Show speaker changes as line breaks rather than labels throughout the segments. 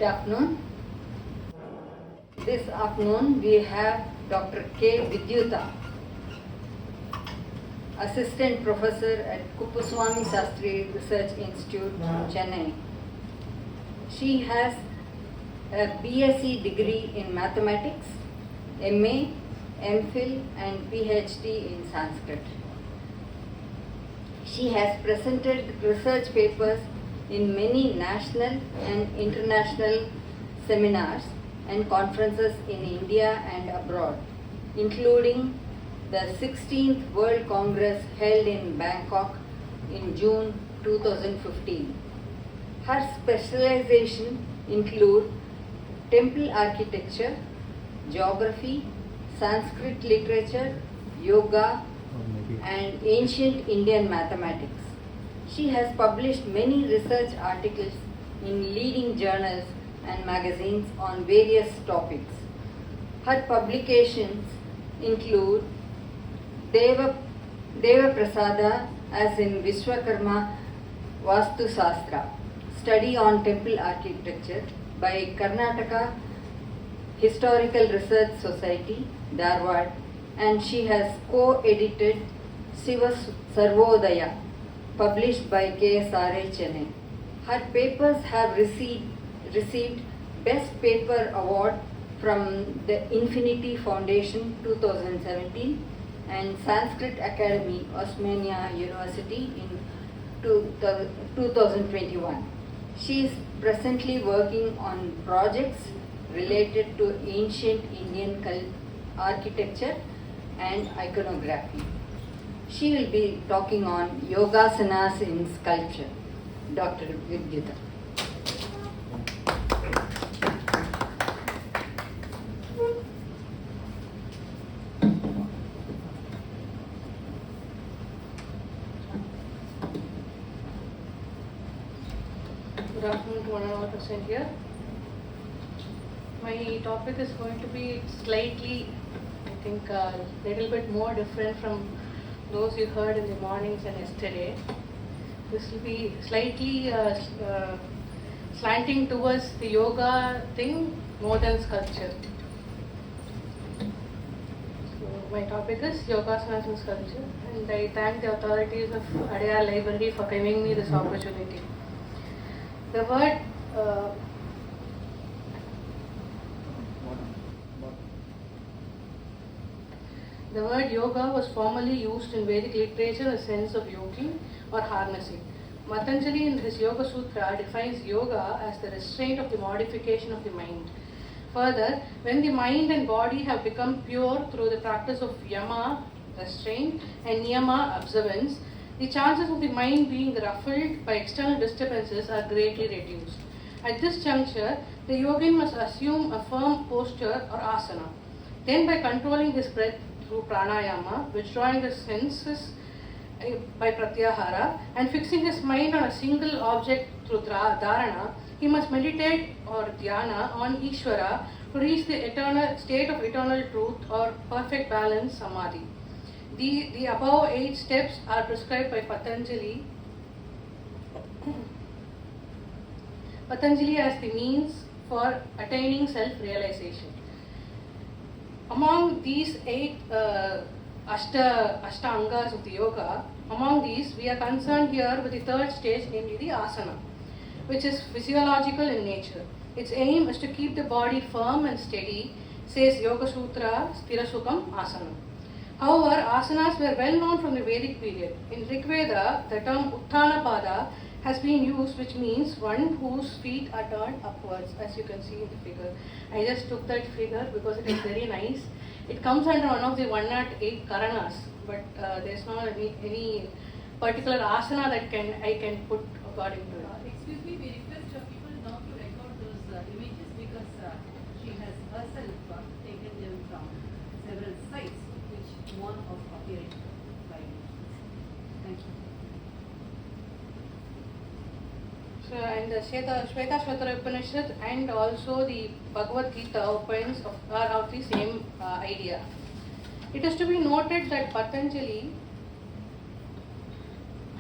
Good afternoon. This afternoon we have Dr. K. Vidyuta, Assistant Professor at Kuppuswamy Sastry Research Institute, Chennai. She has a BSc degree in Mathematics, MA, MPhil and PhD in Sanskrit. She has presented research papers in many national and international seminars and conferences in India and abroad, including the 16th World Congress held in Bangkok in June 2015. Her specialization include temple architecture, geography, Sanskrit literature, yoga, and ancient Indian mathematics. She has published many research articles in leading journals and magazines on various topics. Her publications include Deva Prasada as in Vishwakarma Vastu Sastra, Study on Temple Architecture by Karnataka Historical Research Society, Dharwad, and she has co-edited Siva Sarvodaya, published by KSRA Chennai. Her papers have received Best Paper Award from the Infinity Foundation 2017 and Sanskrit Academy, Osmania University in 2021. She is presently working on projects related to ancient Indian architecture and iconography. She will be talking on yogasanas in sculpture. Dr. Vidyuta.
Good afternoon to one and all present here. My topic is going to be slightly, I think, a little bit more different from those you heard in the mornings and yesterday. This will be slightly slanting towards the yoga thing more than sculpture. So my topic is yogasanas and sculpture, and I thank the authorities of Adyar Library for giving me this opportunity. The word yoga was formerly used in Vedic literature in the sense of yoking or harnessing. Patanjali in his Yoga Sutra defines yoga as the restraint of the modification of the mind. Further, when the mind and body have become pure through the practice of yama, restraint, and niyama, observance, the chances of the mind being ruffled by external disturbances are greatly reduced. At this juncture, the yogin must assume a firm posture or asana. Then, by controlling his breath through pranayama, withdrawing the senses by pratyahara, and fixing his mind on a single object through dharana, he must meditate or dhyana on Ishvara to reach the eternal state of eternal truth or perfect balance samadhi. The above 8 steps are prescribed by Patanjali as the means for attaining self-realization. Among these 8 Ashtangas of the yoga, among these we are concerned here with the 3rd stage, namely the asana, which is physiological in nature. Its aim is to keep the body firm and steady, says Yoga Sutra Sthirasukam Asana. However, asanas were well known from the Vedic period. In Rig Veda, the term Uttanapada has been used, which means one whose feet are turned upwards, as you can see in the figure. I just took that figure because it is very nice. It comes under one of the 108 Karanas, but there's not any particular asana that I can put according to it.
Excuse me, we request people not to record those images because she has herself taken them from several sites, which one of appearing by images. Thank you.
So, and the Shweta Shvatara Upanishad and also the Bhagavad Gita opines are of the same idea. It is to be noted that Patanjali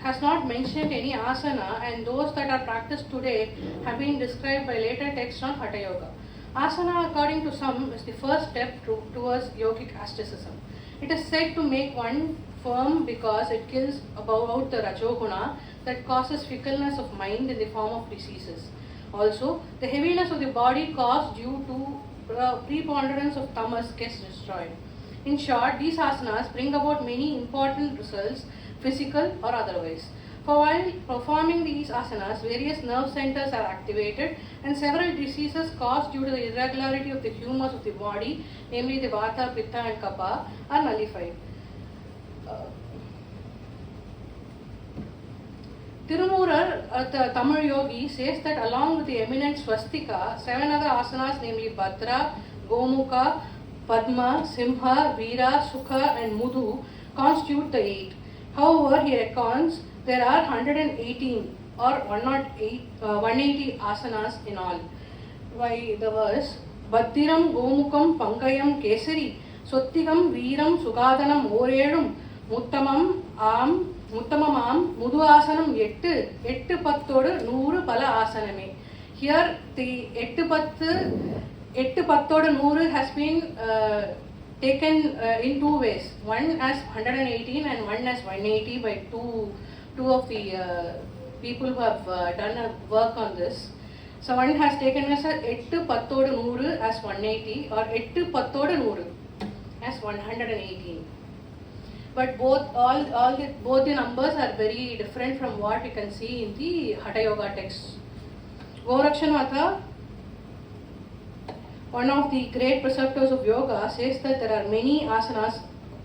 has not mentioned any asana, and those that are practiced today have been described by later texts on Hatha Yoga. Asana, according to some, is the first step towards yogic asceticism. It is said to make one firm because it kills about the Rajoguna that causes fickleness of mind in the form of diseases. Also, the heaviness of the body caused due to preponderance of tamas gets destroyed. In short, these asanas bring about many important results, physical or otherwise. For while performing these asanas, various nerve centers are activated and several diseases caused due to the irregularity of the humors of the body, namely the Vata, Pitta and Kapha, are nullified. Tirumurar, the Tamil yogi, says that along with the eminent Swastika, 7 other asanas, namely Bhadra, Gomukha, Padma, Simha, Veera, Sukha and Mudu, constitute the 8. However, he reckons there are 118 or 180 asanas in all. By the verse, Bhaddiram, Gomukam, Pankayam, Kesari, Sottigam, Veeram, Sugadanam, Orelum, Muttamam, Mudu asanam 8 pattodu 100 pala asaname. Here the 8 pattodu 100 has been taken in 2 ways. One as 118 and one as 180 by two of the people who have done a work on this. So one has taken as 8 pattodu 100 as 180 or 8 pattodu 100 as 118. But both the numbers are very different from what we can see in the Hatha Yoga texts. Gorakshanatha, one of the great preceptors of yoga, says that there are many asanas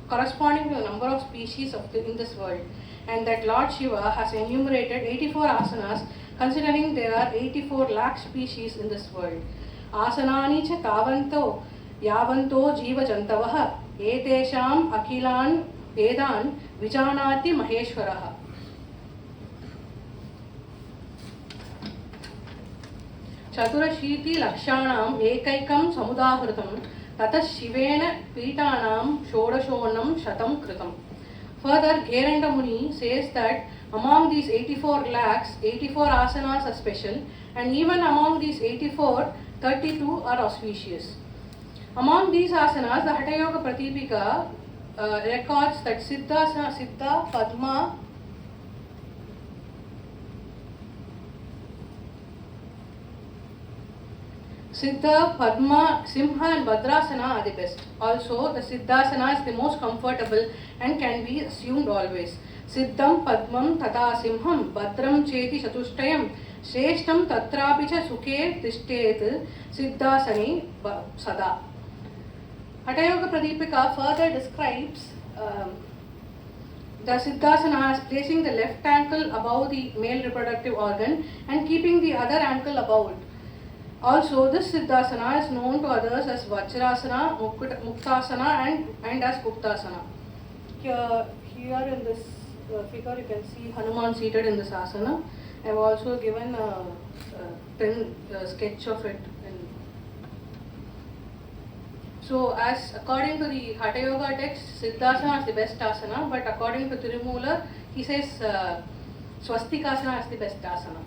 corresponding to the number of species in this world, and that Lord Shiva has enumerated 84 asanas considering there are 84 lakh species in this world. Asanani cha tavanto yavanto jiva jantavaha etesham akilan Vedan Vijanati Maheshwaraha. Chaturashiti Lakshanam Ekaikam Samudahritam Tatas Shivena Pitanam Shodashonam Shatam Kritam. Further, Gheranda Muni says that among these 84 lakhs, 84 asanas are special, and even among these 84, 32 are auspicious. Among these asanas, the Hatha Yoga Pratipika records that Siddha, Padma, Simha and Bhadrasana are the best. Also, the Siddhasana is the most comfortable and can be assumed always. Siddham, Padmam, Tata Simham, Bhadram Cheti Chatushtayam, Shreshtam Tatrapicha Sukhe Tishtet, Siddhasani Sada. Hatha Yoga Pradipika further describes the Siddhasana as placing the left ankle above the male reproductive organ and keeping the other ankle above it. Also, this Siddhasana is known to others as Vajrasana, Muktasana and as Guptasana. Here in this figure you can see Hanuman seated in this asana. I have also given a pen sketch of it. So, as according to the Hatha Yoga text, Siddhasana is the best asana, but according to Tirumula, he says Swastikasana is the best asana.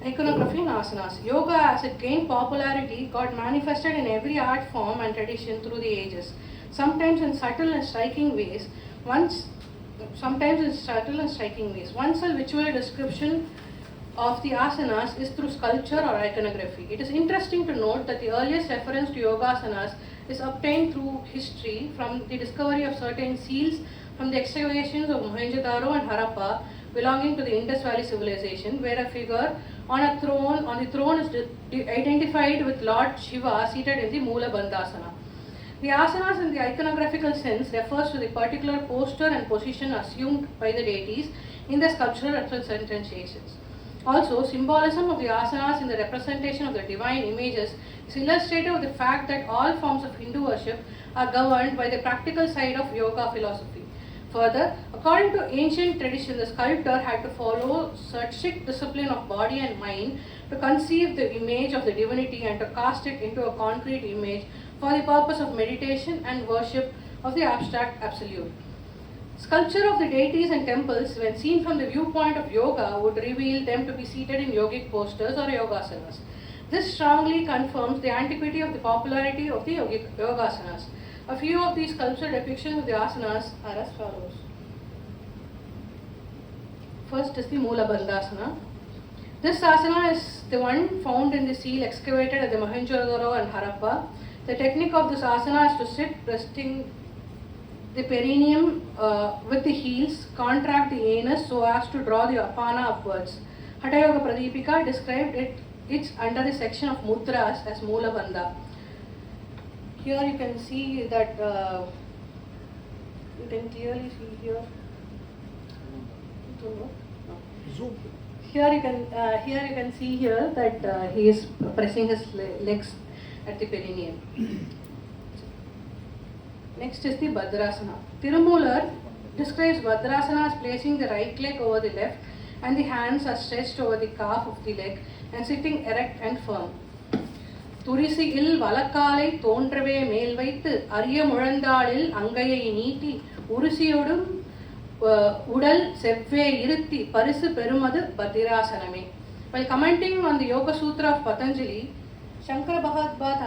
Iconography and asanas. Yoga, as it gained popularity, got manifested in every art form and tradition through the ages, sometimes in subtle and striking ways. One such visual description of the asanas is through sculpture or iconography. It is interesting to note that the earliest reference to yogasanas is obtained through history from the discovery of certain seals from the excavations of Mohenjo-daro and Harappa belonging to the Indus Valley civilization, where a figure on the throne is identified with Lord Shiva seated in the Mula Bandhasana. The asanas in the iconographical sense refers to the particular posture and position assumed by the deities in the sculptural representations. Also, symbolism of the asanas in the representation of the divine images is illustrative of the fact that all forms of Hindu worship are governed by the practical side of yoga philosophy. Further, according to ancient tradition, the sculptor had to follow such strict discipline of body and mind to conceive the image of the divinity and to cast it into a concrete image for the purpose of meditation and worship of the abstract absolute. Sculpture of the deities and temples, when seen from the viewpoint of yoga, would reveal them to be seated in yogic postures or yogasanas. This strongly confirms the antiquity of the popularity of the yogasanas. A few of these sculptured depictions of the asanas are as follows. First is the Mula Bandhasana. This asana is the one found in the seal excavated at the Mohenjo-daro and Harappa. The technique of this asana is to sit resting the perineum with the heels, contract the anus so as to draw the apana upwards. Hatha Yoga Pradipika described it's under the section of mudras as Mula Bandha. Here you can see that you can clearly see here.
Zoom.
Here you can see here that he is pressing his legs at the perineum. Next is the Bhadrasana. Tirumular describes Bhadrasana as placing the right leg over the left and the hands are stretched over the calf of the leg and sitting erect and firm. துரிசியில் வலக்காலை தோன்றவே மேல் வைத்து அரிய முழந்தாளில் அங்கையை நீட்டி உருசியோடும் உடல் செவ்வே இருத்தி பரிசு பெறுமது பத்திராசனமே. While commenting on the Yoga Sutra of Patanjali, Shankara Bhagavad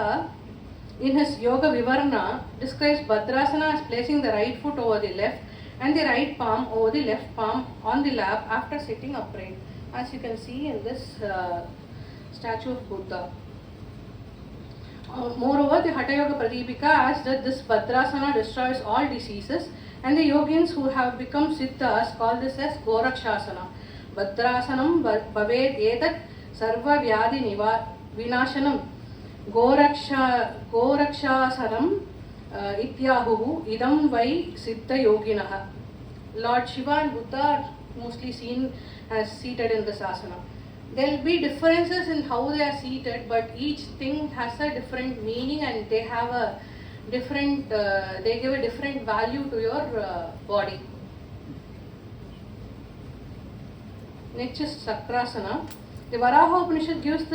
in his Yoga Vivarana describes Bhadrasana as placing the right foot over the left and the right palm over the left palm on the lap after sitting upright, as you can see in this statue of Buddha. Moreover, the Hatha Yoga Pradipika adds that this Bhadrasana destroys all diseases, and the yogins who have become siddhas call this as Gorakshasana. Bhadrasanam bhaved etat sarva vyadi vinashanam Gorakshasanam ityahuhu idam vai siddha yoginaha. Lord Shiva and Buddha are mostly seen as seated in this asana. There will be differences in how they are seated, but each thing has a different meaning and they have a different, they give a different value to your body. Next is Sakrasana. The Varaha Upanishad gives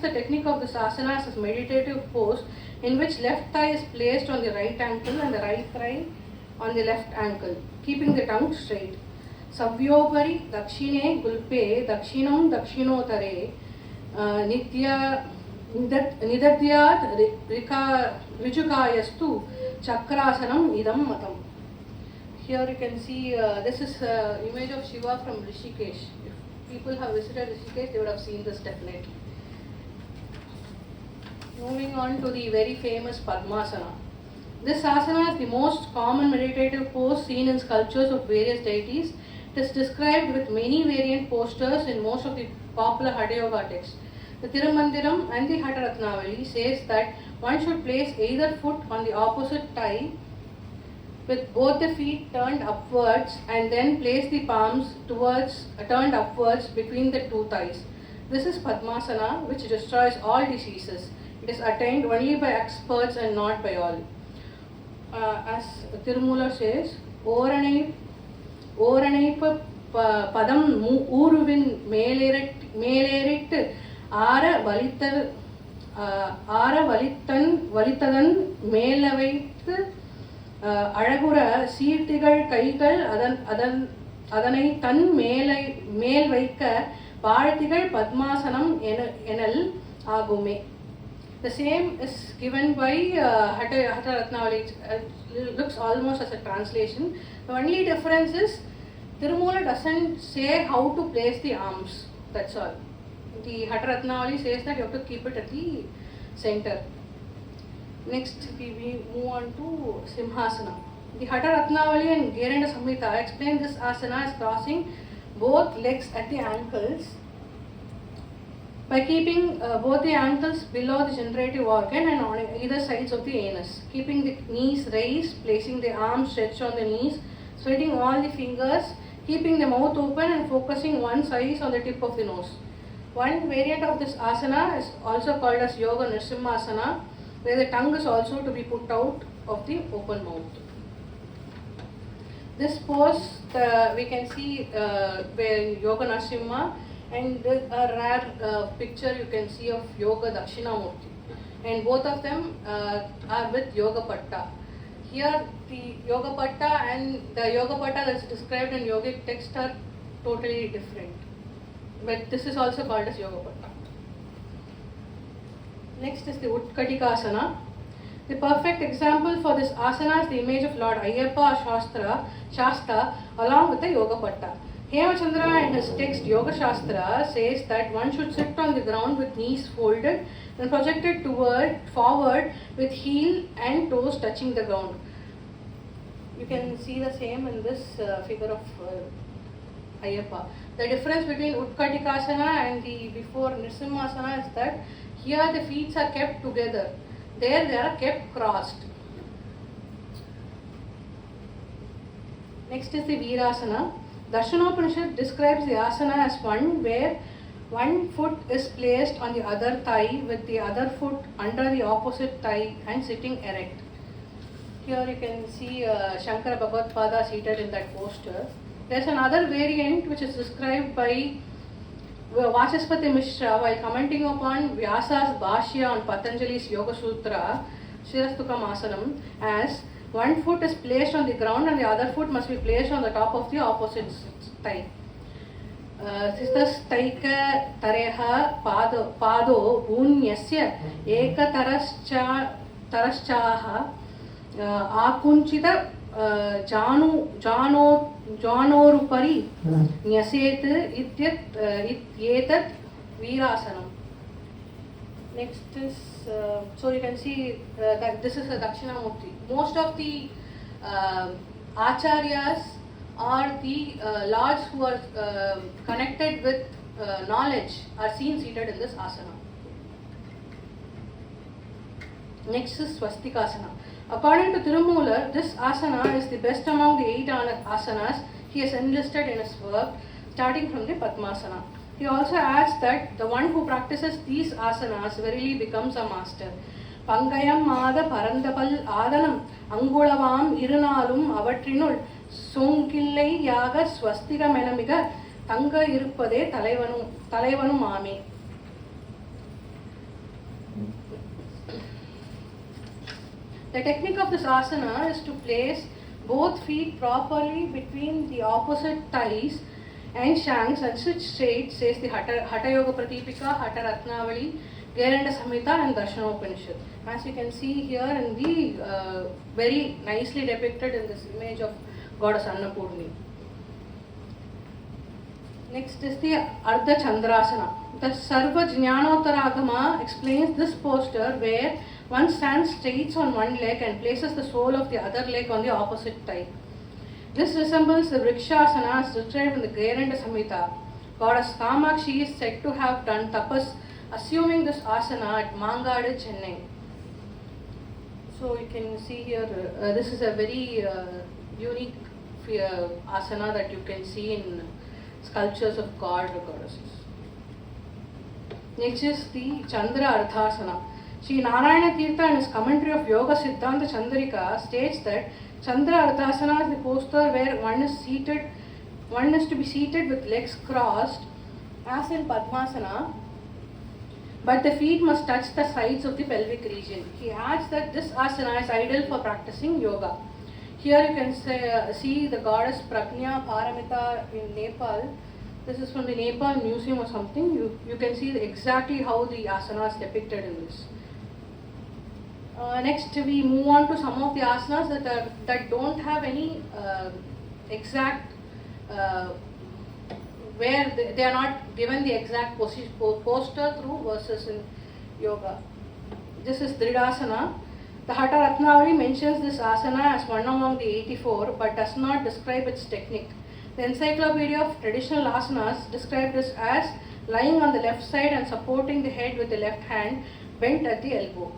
the technique of this asana as a meditative pose in which left thigh is placed on the right ankle and the right thigh on the left ankle, keeping the tongue straight. Savyopari dakshine gulpe dakshinam dakshinotare nitya nidadyat rijukayastu chakrasanam idam matam. Here you can see this is an image of Shiva from Rishikesh. If people have visited Rishikesh, they would have seen this definitely. Moving on to the very famous Padmasana. This asana is the most common meditative pose seen in sculptures of various deities. It is described with many variant postures in most of the popular Hatha Yoga texts. The Tirumandiram and the Hatha Ratnavali says that one should place either foot on the opposite thigh with both the feet turned upwards and then place the palms turned upwards between the two thighs. This is Padmasana, which destroys all diseases. It is attained only by experts and not by all. As Tirumula says, ஓரணைப்ப பதம் ஊருவின் மேலேறிட்டு வலித்ததன் மேலவைத்து அழகுற சீர்த்திகள் கைகள் அதனை தன் மேல் வைக்க வாழ்த்திகள் பத்மாசனம் எனல் ஆகுமே. The same is given by Hatha Ratnavali. It looks almost as a translation. The only difference is Tirumula doesn't say how to place the arms. That's all. The Hatha Ratnavali says that you have to keep it at the center. Next, we move on to Simhasana. The Hatha Ratnavali and Gerenda Samhita explain this asana as crossing both legs at the ankles by keeping both the ankles below the generative organ and on either sides of the anus, keeping the knees raised, placing the arms stretched on the knees, spreading all the fingers, keeping the mouth open and focusing one's eyes on the tip of the nose. One variant of this asana is also called as Yoga Nrsimhasana, where the tongue is also to be put out of the open mouth. This pose we can see where Yoga Nrsimha, and a rare picture you can see of Yoga Dakshinamurti, and both of them are with Yoga Patta. Here the yoga patta and the yoga patta that's described in yogic text are totally different. But this is also called as yoga patta. Next is the Utkatikasana. The perfect example for this asana is the image of Lord Ayyappa Shasta along with the yoga patta. Hemachandra in his text Yoga Shastra says that one should sit on the ground with knees folded and projected forward with heel and toes touching the ground. You can see the same in this figure of Ayyappa. The difference between Utkatikasana and the before Nrisimhasana is that here the feet are kept together. There they are kept crossed. Next is the Virasana. Darshanopanishad describes the asana as one where one foot is placed on the other thigh with the other foot under the opposite thigh and sitting erect. Here you can see Shankara Bhagavad-pada seated in that posture. There is another variant which is described by Vachaspati Mishra while commenting upon Vyasa's Bhashya on Patanjali's Yoga Sutra, Shirastukam Asanam, as one foot is placed on the ground and the other foot must be placed on the top of the opposite thigh. Sistastaika tareha pado bhunyasya ekataraschaha akunchita janorupari nyaset ityetat virasanam. Next is, so you can see that this is a Dakshinamurti. Most of the acharyas or the lords who are connected with knowledge are seen seated in this asana. Next is Swastikasana. According to Tirumular, this asana is the best among the 8 asanas he has enlisted in his work, starting from the Padmasana. He also adds that the one who practices these asanas verily becomes a master. Pangayam Mada Parandapal Adanam Angulavam Irunalum Avatrinul Sonkillai Yaga Swastika Menamiga Tanga Irupade Talaivanu Mame. The technique of this asana is to place both feet properly between the opposite thighs and shanks and sit straight, says the Hatha Yoga Pratipika, Hatha Ratnavali, Geranda Samhita and Darshanopanishad. As you can see here in the very nicely depicted in this image of Goddess Annapurni. Next is the Ardha Chandrasana. The Sarva Jnanottaragama explains this posture where one stands straight on one leg and places the sole of the other leg on the opposite thigh. This resembles the Vrikshasana as described in the Geranda Samhita. Goddess Kamakshi is said to have done tapas assuming this asana at Mangadu, Chennai. So you can see here, this is a very unique asana that you can see in sculptures of god or goddesses. Next is the Chandra Ardhasana. Sri Narayana Tirtha in his commentary of Yoga Siddhanta Chandrika states that Chandra Ardhasana is the posture where one is to be seated with legs crossed as in Padmasana, but the feet must touch the sides of the pelvic region. He adds that this asana is ideal for practicing yoga. Here you can see the goddess Prajna Paramita in Nepal. This is from the Nepal Museum or something. You can see exactly how the asana is depicted in this. Next we move on to some of the asanas that don't have any exact where they are not given the exact posture through verses in yoga. This is Dridasana. The Hatha Ratnavali mentions this asana as one among the 84 but does not describe its technique. The Encyclopedia of Traditional Asanas described this as lying on the left side and supporting the head with the left hand bent at the elbow.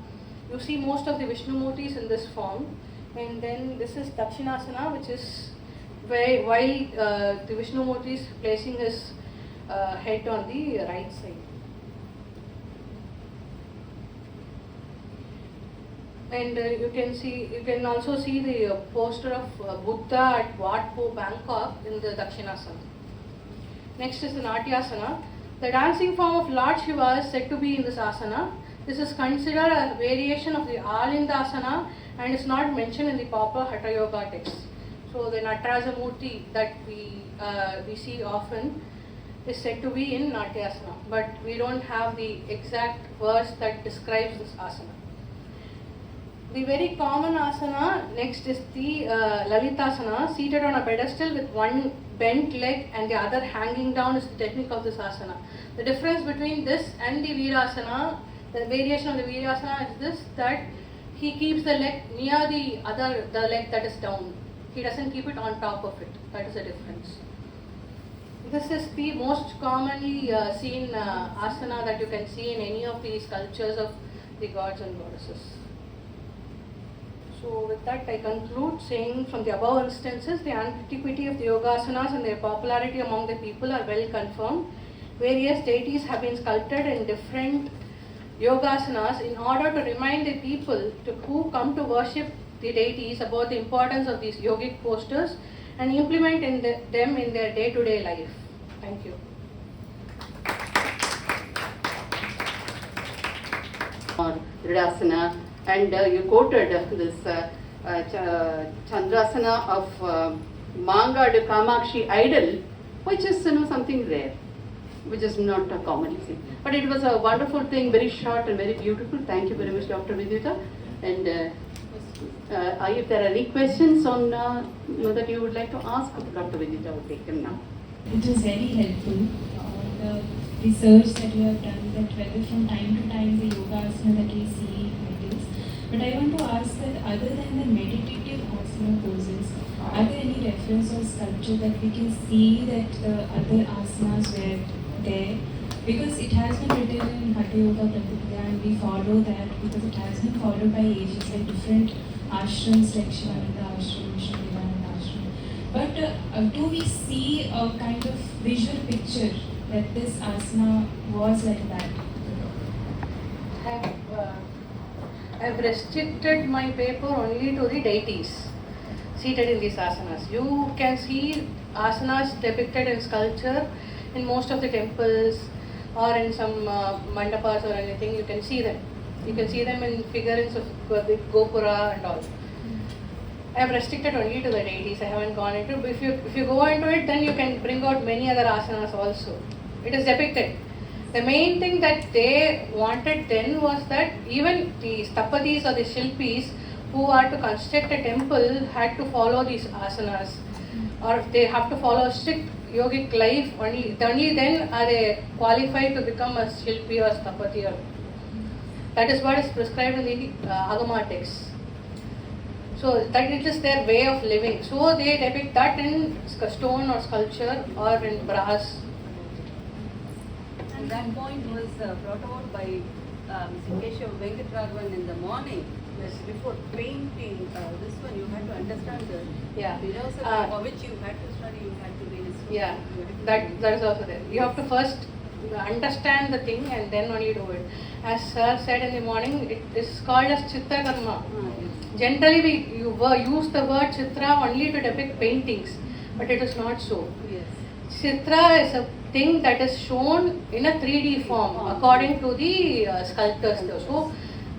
You see most of the Vishnu Murtis in this form. And then this is Dakshinasana, which is where while the Vishnu Murti is placing his head on the right side. And you can also see the poster of Buddha at Wat Po, Bangkok in the Dakshinasana. Next is the Natyasana. The dancing form of Lord Shiva is said to be in this asana. This is considered a variation of the Alindasana and is not mentioned in the proper Hatha Yoga text. So the Nataraja Murti that we see often is said to be in Natyasana, but we don't have the exact verse that describes this asana. The very common asana next is the Lalitasana, seated on a pedestal with one bent leg and the other hanging down is the technique of this asana. The difference between this and the Virasana, the variation of the Virasana is this, that he keeps the leg near the leg that is down. He doesn't keep it on top of it. That is the difference. This is the most commonly seen asana that you can see in any of the sculptures of the gods and goddesses. So with that I conclude saying from the above instances, the antiquity of the Yogasanas and their popularity among the people are well confirmed. Various deities have been sculpted in different Yogasanas in order to remind the people who come to worship the deities about the importance of these yogic postures and implement them in their day-to-day life. Thank you.
Or Dridasana, and you quoted this Chandrasana of Mangadu Kamakshi idol, which is something rare, which is not commonly seen. But it was a wonderful thing, very short and very beautiful. Thank you very much, Dr. Vidyuta. And if there are any questions on that you would like to ask, Dr. Vidyuta will take them now.
It was very helpful. The research that you have done, that whether from time to time the yoga asana that we see varies. But I want to ask that other than the meditative asana poses, are there any reference or sculpture that we can see that the other asanas were there? Because it has been written in Hatha Yoga Pratikya and we follow that because it has been followed by ages like different ashrams like Shivananda ashram, Shivananda ashram. But do we see a kind of visual picture that this asana was like that?
I have restricted my paper only to the deities seated in these asanas. You can see asanas depicted in sculpture in most of the temples or in some mandapas or anything. You can see them. You can see them in figurines of the Gopura and all. I have restricted only to the deities. I haven't gone into it. If you go into it, then you can bring out many other asanas also. It is depicted. The main thing that they wanted then was that even the Stapatis or the Shilpis who are to construct a temple had to follow these asanas, or they have to follow strict yogic life. Only then are they qualified to become a Shilpi or Stapati. That is what is prescribed in the Agama texts. So that it is their way of living. So they depict that in stone or sculpture or in brass.
And that point was brought about by Keshav Venkatraghavan in the morning. Yes, before painting this one, you had to understand the philosophy for which you had to study, you had to read it. So
yeah, that is also there. You have to first understand the thing and then only do it. As sir said in the morning, it is called as Chitra Karma. Generally, we use the word Chitra only to depict paintings, but it is not so.
Yes.
Chitra is a thing that is shown in a 3D form according to the sculptors. So,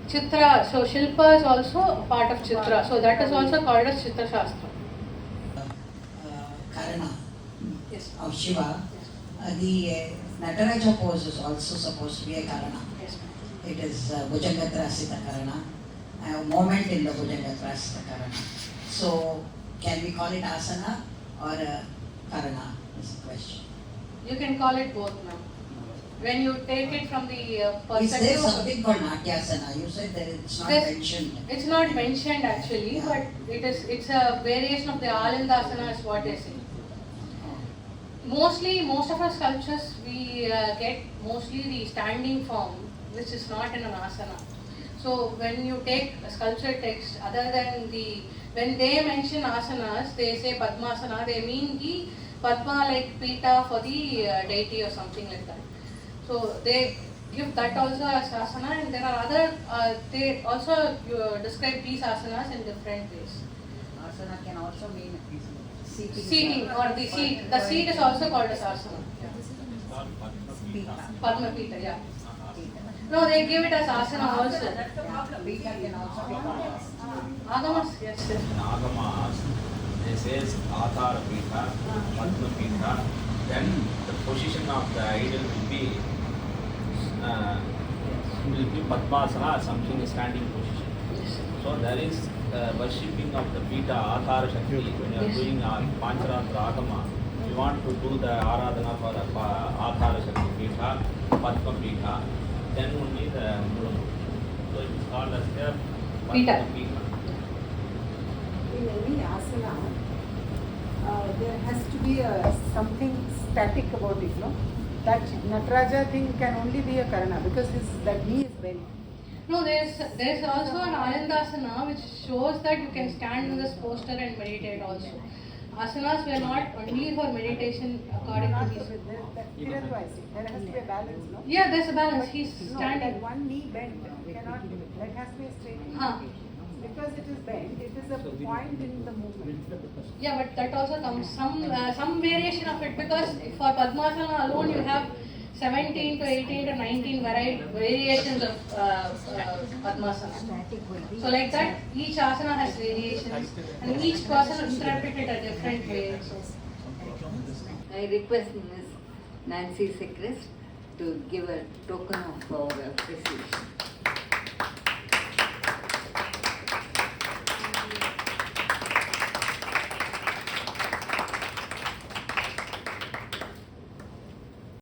Chitra, so Shilpa is also a part of Chitra. So, that is also called as Chitra Shastra.
Karana of Shiva. The Nataraja pose is also supposed to be a Karana.
Yes.
It is Bhujangatrasita Karana. A moment in the Bhujangatrasita Karana. So, can we call it asana or Karana? Is the question.
You can call it both now. When you take it from the perspective.
Is there something called Natyasana? You said that it's not mentioned.
It's not mentioned actually, but it's a variation of the Alindasana is what they say. Mostly, most of our sculptures we get mostly the standing form, which is not in an asana. So when you take a sculpture text, other than when they mention asanas, they say Padmasana, they mean the Padma like Pita for the deity or something like that. So they give that also as asana, and there are other, they also describe these asanas in different ways.
Asana can also mean
Seating or the seat. The seat is also called as asana.
Pita.
Padma Pita, yeah. No, they give it as asana also.
That's the problem.
Pita can also be called.
Agamas, yes, yes.
In Agamas, they says Athara Pita, Padma Pita, then the position of the idol will be Padmasana, something standing position. So there is worshipping of the Pita, Athara Shakti. When you are
Yes.
doing Pancharatra Agama, you want to do the Aradhana for Athara Shakti Pita, Padma Pita, then only the Mulu. So it is called as the
Pita.
Padma Pita.
In any asana, there has to be something static about it, no? That Nataraja thing can only be a Karana because that knee is bent.
No, there's also an Anandasana which shows that you can stand in this posture and meditate also. Asanas were not only for meditation according
Not
to
with
these.
that Tirarvasi. There has to be a balance, no?
Yeah, there's a balance. He's
No,
standing.
that one knee bent cannot, that has to be a straight knee.
Huh.
Because it is bent, it is a point in the movement.
Yeah, but that also comes some variation of it because for Padmasana alone you have 17 to 18 to 19 variations of Padmasana. So like that, each asana has variations and each person interprets it a different way. So.
I request Ms. Nancy Secrest to give a token of our appreciation.